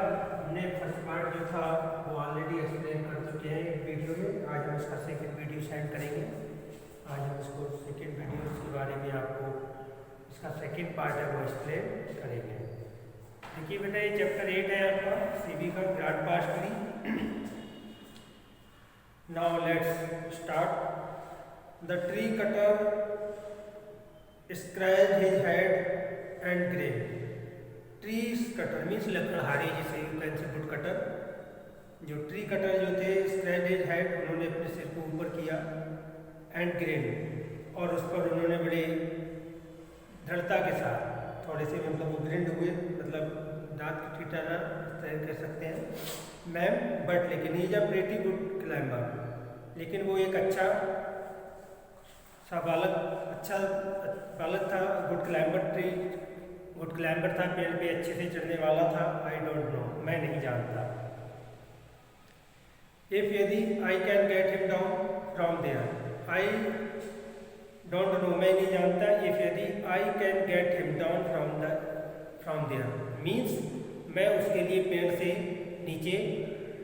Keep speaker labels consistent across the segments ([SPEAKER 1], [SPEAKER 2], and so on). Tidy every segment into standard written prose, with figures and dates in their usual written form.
[SPEAKER 1] हमने first part जो था वो ऑलरेडी एक्सप्लेन कर चुके हैं एक वीडियो में। आज हम इसका सेकंड वीडियो सेंड करेंगे। आज हम इसको सेकंड वीडियो के बारे में आपको इसका सेकंड पार्ट है वो एक्सप्लेन करेंगे। देखिए बेटा, ये चैप्टर 8 है आपका सीबी का grandpa's tree. Now let's start. The tree cutter scratched his head and grinned. Tree cutter means लकड़हारे, जिसे you can say wood cutter. जो ट्री कटर जो थे स्क्रैच हिज हेड, उन्होंने अपने सिर को ऊपर किया एंड ग्रेन, और उस पर उन्होंने बड़े दृढ़ता के साथ थोड़े से मतलब वो ग्रिंड हुए, मतलब दांत की ठिठाना कह सकते हैं मैम। बट लेकिन is a pretty good climber, लेकिन वो एक अच्छा बालक था। गुड क्लाइंबर था, पेड़ पे अच्छे से चढ़ने वाला था। आई डोंट नो, मैं नहीं जानता। इफ यदि I can get him down from there, I don't know मैं नहीं जानता। इफ यदि I can get him down from there means मैं उसके लिए पेड़ से नीचे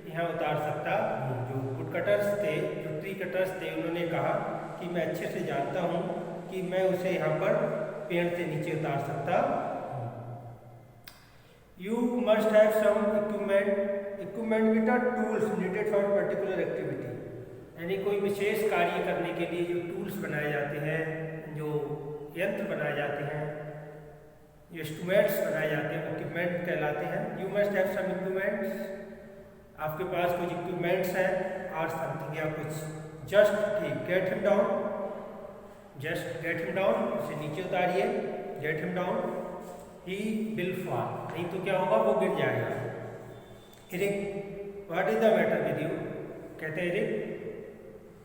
[SPEAKER 1] यहाँ उतार सकता हूँ। जो वुड कटर्स थे, जो ट्री कटर्स थे, उन्होंने कहा कि मैं अच्छे से जानता हूँ कि मैं उसे यहाँ पर पेड़ से नीचे उतार सकता हूँ। You must have some equipment with the tools needed for particular activity, यानी कोई विशेष कार्य करने के लिए जो टूल्स बनाए जाते हैं, जो यंत्र बनाए जाते हैं, जो इंस्ट्रूमेंट्स बनाए जाते हैं, इक्विपमेंट कहलाते हैं। You must have some equipments, आपके पास कुछ इक्विपमेंट्स हैं, और समथिंग या कुछ। जस्ट ठीक, get him down, just get him down, उसे नीचे उतारिए। Get him down, he will fall, नहीं तो क्या होगा, वो गिर जाएगा। Eric, what is the matter with you, कहते हैं एरिक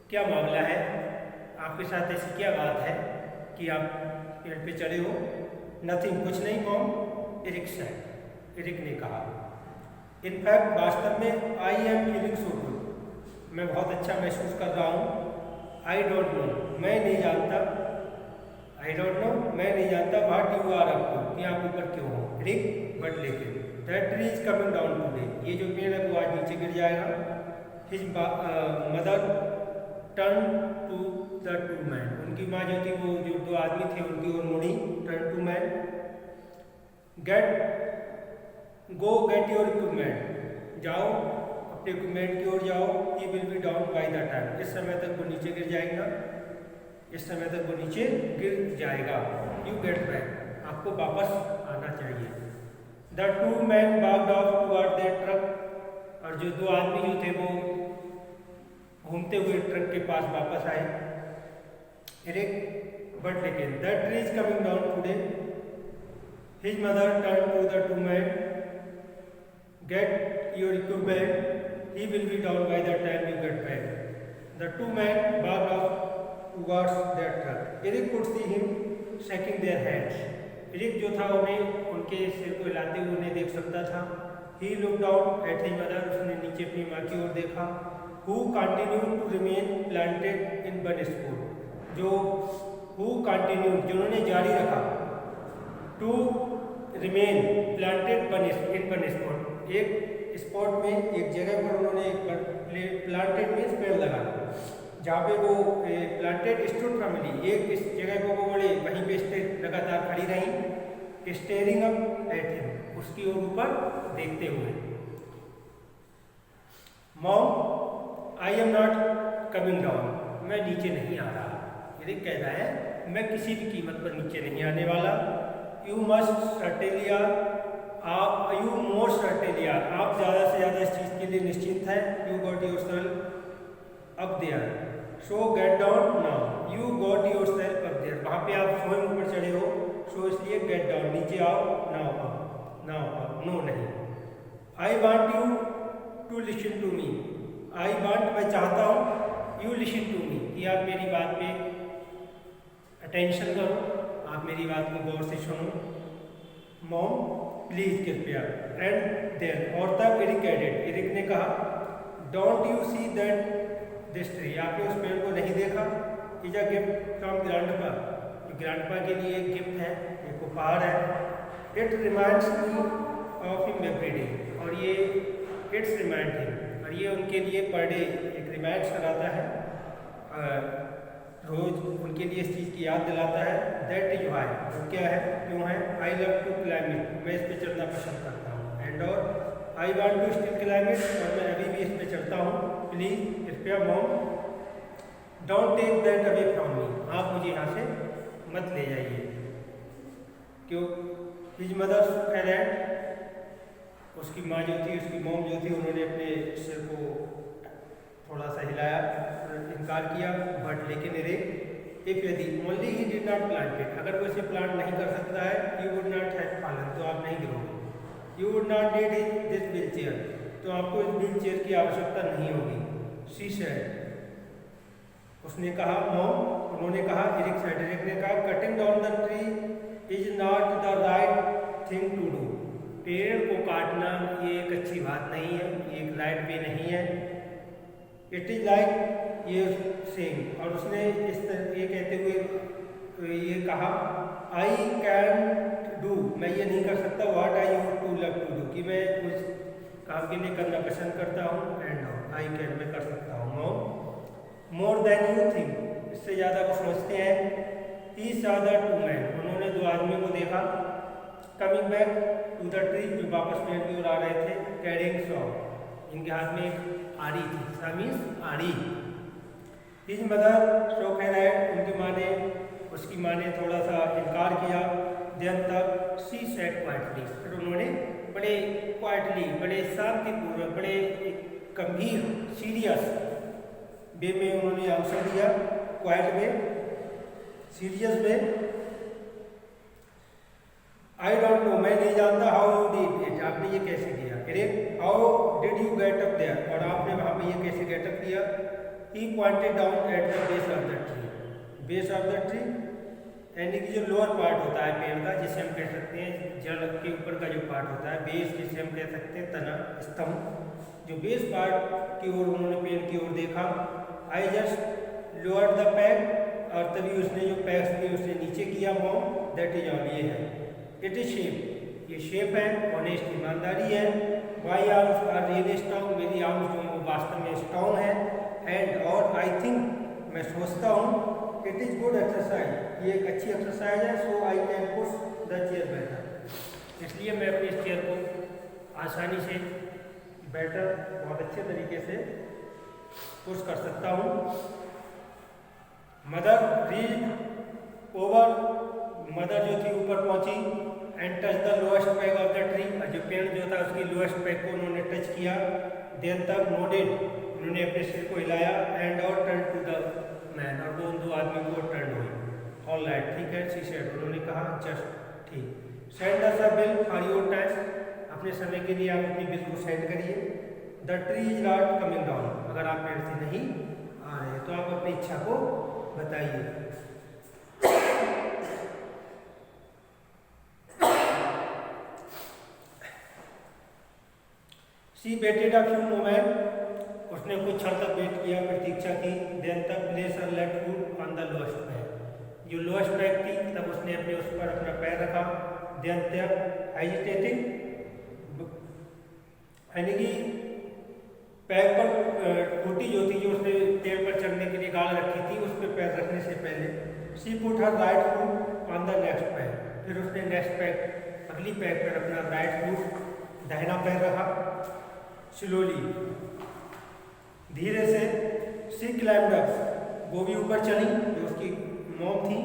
[SPEAKER 1] क्या मामला है, आपके साथ ऐसी क्या बात है कि आप पेड़ पे चढ़े हो। नथिंग, कुछ नहीं मॉम, एरिक सेड, एरिक ने कहा। इनफैक्ट वास्तव में I am feeling so good, मैं बहुत अच्छा महसूस कर रहा हूँ। आई डोंट नो, मैं नहीं जानता। आई डोंट नो, मैं नहीं जानता। What you are up to, कि आप ऊपर क्यों हो। रिक, बट लेकिन that tree is coming down today, ये जो पेड़ है वो आज नीचे गिर जाएगा। His mother turn to the two man, उनकी माँ जो थी वो जो दो आदमी थे उनकी ओर मुड़ी। Turn to man, go get your equipment, जाओ अपने इक्विपमेंट की ओर जाओ। He will be down by the time, इस समय तक वो नीचे गिर जाएगा, इस समय तक वो नीचे गिर जाएगा। यू गेट बैक, आपको वापस आना चाहिए। The two man walked off toward their truck, और जो दो आदमी जो थे वो घूमते हुए ट्रक के पास वापस आए। एरिक, बट लेकिन the tree is coming down today. His mother turn to the two man, get your equipment, he will be down by the time you get back. The two men walked off towards their truck. Eric could see him shaking their hands. Eric जो था उन्हें उनके सिर को हिलाते हुए उन्हें देख सकता था। He looked down at his mother, उसने नीचे अपनी माँ की ओर देखा। Who continued to remain planted in one spot, जो who continued, जिन्होंने जारी रखा, to remain planted in one spot, एक स्पॉट में, एक जगह पर उन्होंने एक प्लांटेड मीन्स पेड़ लगा, जहाँ पे वो प्लांटेड स्टूड फैमिली, एक इस जगह को वो बड़े वहीं पे लगातार खड़ी रही। स्टेयरिंग अप एट हिम, उसकी ओर ऊपर देखते हुए। Mom, I am not coming down, मैं नीचे नहीं आ रहा। ये कह रहा है मैं किसी भी कीमत पर नीचे नहीं आने वाला। यू मस्ट सर्टेलिया, यू मोर सर्टेलिया, आप ज़्यादा से ज़्यादा इस चीज़ के लिए निश्चिंत हैं। You got yourself up there, so get down now. You got yourself up there, वहाँ पे आप स्वयं ऊपर चढ़े हो, सो इसलिए गेट डाउन, नीचे आओ। Now up, now up, no नहीं। I want you to listen to me, I want मैं चाहता हूँ, यू लिसन टू मी, कि आप मेरी बात पे अटेंशन करो, आप मेरी बात को गौर से सुनो। मॉम प्लीज, कृपया। एंड देन, और तब एरिक एडेड, एरिक ने कहा, don't you see that this tree, आपने उस पेड़ को नहीं देखा। Is a gift from grandpa, grandpa के लिए एक गिफ्ट है, एक उपहार है। It reminds me of him every day, और ये इट्स रिमाइंड हिम, और ये उनके लिए पर डे एक रिमाइंड कराता है, रोज उनके लिए इस चीज़ की याद दिलाता है। दैट इज वाई, वो क्या है, क्यों है, I love to climb it, मैं इस पे चढ़ना पसंद करता हूँ, एंड और I want to still climb it, और मैं अभी भी इस पे चढ़ता हूँ, प्लीज कृपया mom don't take that away from me, आप मुझे यहाँ से मत ले जाइए। क्यों, हिज मदर फेरेंट, उसकी माँ जो थी, उसकी मॉम जो थी, उन्होंने अपने सिर को थोड़ा सा हिलाया, इनकार किया, बट लेकिन रे इफ यदि only he did not plant it, अगर वो इसे प्लांट नहीं कर सकता है, you would not have fallen, तो आप नहीं गिरोगे, you would not need this wheelchair, तो आपको इस व्हील चेयर की आवश्यकता नहीं होगी। शी सेड, उसने कहा, मॉम, उन्होंने कहा, इरिक सेड, इरिक ने कहा, cutting down the tree is not the right thing to do, पेड़ को काटना ये एक अच्छी बात नहीं है, ये एक राइट वे नहीं है। इट इज लाइक ये सेइंग, और उसने इस तरह ये कहते हुए ये कहा, आई कैन डू, मैं ये नहीं कर सकता, what I used to love to do, कि मैं कुछ काम के लिए करना पसंद करता हूँ, एंड आई कैन, मैं कर सकता हूँ, मोर देन यू थिंक, इससे ज़्यादा वो सोचते हैं। He saw the two man, उन्होंने दो आदमियों को देखा, coming back to the tree, जो वापस पेड़ की ओर आ रहे थे, कैरिंग सॉ, इनके हाथ में एक आड़ी थी, मीन्स आड़ी। हिज मदर शोक है, उनकी माँ ने, उसकी माँ ने थोड़ा सा इनकार किया। देन तक शी सेड क्वाइटली, फिर उन्होंने बड़े क्वाइटली, बड़े शांतिपूर्वक, बड़े गंभीर, सीरियस वे में उन्होंने आंसर दिया, क्वाइट में, सीरियस में, आई डोंट नो, मैं नहीं जानता, हाउ यू डिड इट, आपने ये कैसे किया, how did you get up there, और आपने वहाँ पे ये कैसे गेट अप किया। He pointed down at the base of the tree, base of the tree यानी कि जो लोअर पार्ट होता है पेड़ का, जिसे हम कह सकते हैं जड़ के ऊपर का जो पार्ट होता है, बेस जिसे हम कह सकते हैं तना, स्तंभ, जो बेस पार्ट की ओर उन्होंने पेड़ की ओर देखा। I just lower the pack, और तभी उसने जो पैक्स थे उसने नीचे किया, मॉम, दैट इज ऑल, ये है, इट इज शेप, ये शेप है, ऑनेस्ट, ईमानदारी है। My arms are really strong, मेरी आर्म्स जो है वो वास्तव में स्ट्रॉन्ग है, एंड और आई थिंक, मैं सोचता हूँ, इट इज़ गुड एक्सरसाइज, ये एक अच्छी एक्सरसाइज है, so I can push the chair better, इसलिए मैं अपनी इस चेयर को आसानी से बेटर, बहुत अच्छे तरीके से पुश कर सकता हूँ। मदर रीड ओवर, मदर जो थी ऊपर पहुंची, and touch the lowest pack of the tree, जो पेड़ जो था उसकी लोएस्ट पैक को उन्होंने टच किया। देन तक नोडेड, उन्होंने अपने सिर को हिलाया, एंड और टर्न टू द मैन, और वो उन दो आदमियों को टर्न हुई। ऑल राइट, ठीक है, शी सेड, उन्होंने कहा, जस्ट ठीक। Send us a bill for your time, अपने समय के लिए आप अपनी बिल को सेंड करिए। The tree is not coming down, अगर आप पेड़ से नहीं आ रहे तो आप अपनी इच्छा को बताइए। She weighted a few moment, उसने कुछ क्षण तक वेट किया, प्रतीक्षा की। देन तक place her left foot on the lowest pack, जो लोएस्ट पैक थी तब उसने अपने उस पर अपना पैर रखा। देन तक हेजिटेटिंग, यानी कि पैर पर खूंटी जो थी, जो उसने पेड़ पर चढ़ने के लिए गाड़ रखी थी, उस पर पैर रखने से पहले she put her right foot on the next pack, फिर उसने नेक्स्ट पैक, अगली पैक पर अपना राइट फुट, दाहिना पैर रखा। स्लोली, धीरे से, शी क्लाइम्ड अप, वो भी ऊपर चली, जो उसकी मॉम थी।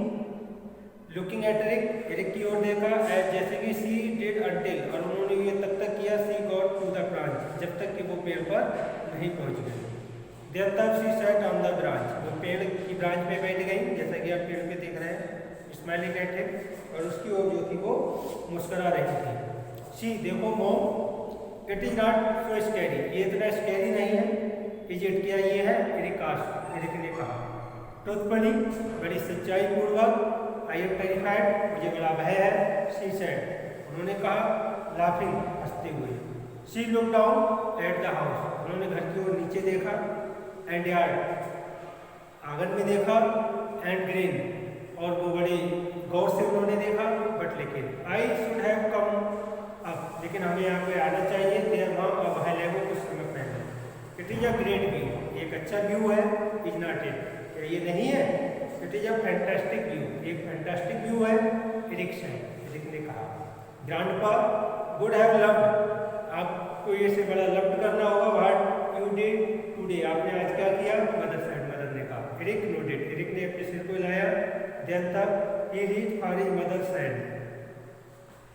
[SPEAKER 1] लुकिंग एट एरिक, एरिक की ओर देखा, एज जैसे कि शी डिड अंटिल, और उन्होंने ये तब तक किया, she got to the branch, जब तक कि वो पेड़ पर नहीं पहुंच गए। देर तक she said on the branch, वो पेड़ की ब्रांच पे बैठ गई, जैसा कि आप पेड़ पे देख रहे हैं, स्माइलिंग एट हिम, और उसकी ओर जो थी वो मुस्कुरा रही थी। शी, देखो mom, it is not so scary, ये इतना स्कैरी नहीं है। इज इट, क्या ये है, एरिक ने कहा। ट्रूथफुली, बड़ी सच्चाई पूर्वक, आई एम टेरिफाइड, मुझे बड़ा भय है। शी सेड, उन्होंने कहा, लाफिंग, हंसते हुए। She look down at the house, उन्होंने घर की ओर नीचे देखा। एंड यार्ड, आंगन में देखा। एंड ग्रीन, और वो बड़े गौर से उन्होंने देखा। बट लेकिन, I should have come up, लेकिन हमें यहाँ पे आना चाहिए देयर मॉम अब हाईलैंगो कुछ समय पहले। It is a great view, एक अच्छा व्यू है, इज नॉट इट, ये नहीं है, it is a fantastic view, एक फैंटास्टिक व्यू है, एरिक ने कहा। ग्रैंडपा वुड हैव लव्ड, आपको ये से बड़ा लव्ड करना होगा, व्हाट यू डिड टुडे, आपने आज क्या किया, मदर ने कहा। एरिक नोटेड, एरिक ने अपने सिर को हिलाया। देन तक he reach for his mother's hand,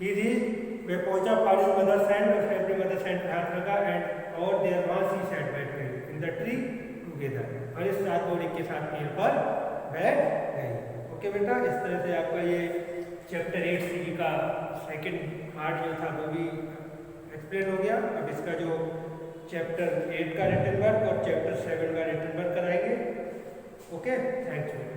[SPEAKER 1] he reach वे पहुंचा फॉर हिज मदर्स हैंड, उसने अपनी मदर्स हैंड पे हाथ रखा। एंड और देयर वॉज ही सैट बैठ गई इन द ट्री टुगेदर, और इस साथ और एक के साथ पेड़ पर बैठ गई। ओके बेटा, इस तरह से आपका ये चैप्टर 8 सी का सेकंड पार्ट जो था वो भी एक्सप्लेन हो गया। अब इसका जो चैप्टर 8 का रिटन वर्क और चैप्टर 7 का रिटन वर्क कराएंगे। Okay, thank you.